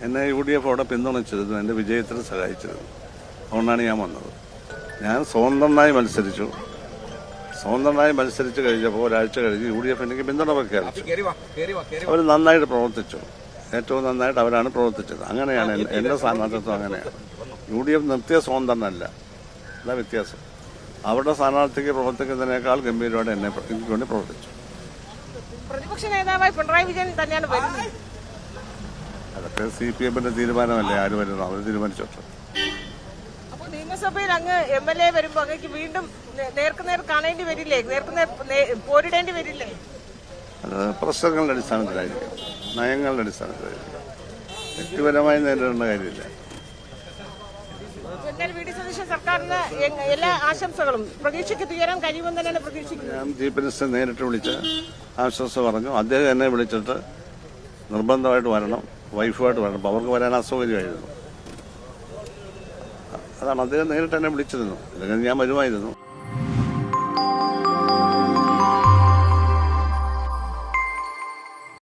എന്നെ UDF അവിടെ പിന്തുണച്ചിരുന്നു, എൻ്റെ വിജയത്തിന് സഹായിച്ചിരുന്നു. അതുകൊണ്ടാണ് ഞാൻ വന്നത്. ഞാൻ സ്വതന്ത്രനായി മത്സരിച്ചു. സ്വതന്ത്രനായി മത്സരിച്ച് കഴിഞ്ഞപ്പോൾ ഒരാഴ്ച കഴിഞ്ഞ് UDF എനിക്ക് പിന്തുണ പ്രഖ്യാപിച്ചു. അവർ നന്നായിട്ട് പ്രവർത്തിച്ചു. ഏറ്റവും നന്നായിട്ട് അവരാണ് പ്രവർത്തിച്ചത്. അങ്ങനെയാണ് എൻ്റെ സ്ഥാനാർത്ഥിത്വം. അങ്ങനെയാണ്. UDF നിർത്തിയ സ്വതന്ത്രനല്ല, അതാ വ്യത്യാസം. അവരുടെ സ്ഥാനാർത്ഥിക്ക് പ്രവർത്തിക്കുന്നതിനേക്കാൾ ഗംഭീരമായിട്ട് എനിക്ക് വേണ്ടി പ്രവർത്തിച്ചു. പ്രതിപക്ഷ നേതാവായി പിണറായി വിജയൻ തന്നെയാണ് വരുന്നത്. അതൊക്കെ CPM-ന്റെ തീരുമാനമല്ലേ, ആര് വരുന്നു അവർ തീരുമാനിച്ചോട്ടെ. അപ്പോൾ നിയമസഭയിൽ അങ്ങ് MLA വരുമ്പോൾ അങ്ങേക്ക് വീണ്ടും നേർക്കുനേർ കാണേണ്ടി വരില്ലേ, നേർക്കുനേർ പോരിടേണ്ടി വരില്ലേ? അത് പ്രശ്നങ്ങളുടെ അടിസ്ഥാനത്തിലായിരിക്കും, നയങ്ങളുടെ അടിസ്ഥാനത്തിലായിരിക്കും. വ്യക്തിപരമായി നേരിടേണ്ട കാര്യമില്ല. VD സതീശൻ സർക്കാരിന് എല്ലാ ആശംസകളും പ്രതീക്ഷയ്ക്ക് തീരാൻ കഴിയുമെന്ന് തന്നെയാണ് പ്രതീക്ഷിക്കുന്നത്. ഞാൻ ചീഫ് മിനിസ്റ്റർ നേരിട്ട് വിളിച്ച് ആശ്വാസം പറഞ്ഞു. അദ്ദേഹം എന്നെ വിളിച്ചിട്ട് നിർബന്ധമായിട്ട് വരണം, വൈഫുമായിട്ട് വരണം. അപ്പോൾ അവർക്ക് വരാൻ അസൗകര്യമായിരുന്നു. അതാണ് അദ്ദേഹം നേരിട്ട് എന്നെ വിളിച്ചിരുന്നു. അല്ലെങ്കിൽ ഞാൻ വരുമായിരുന്നു.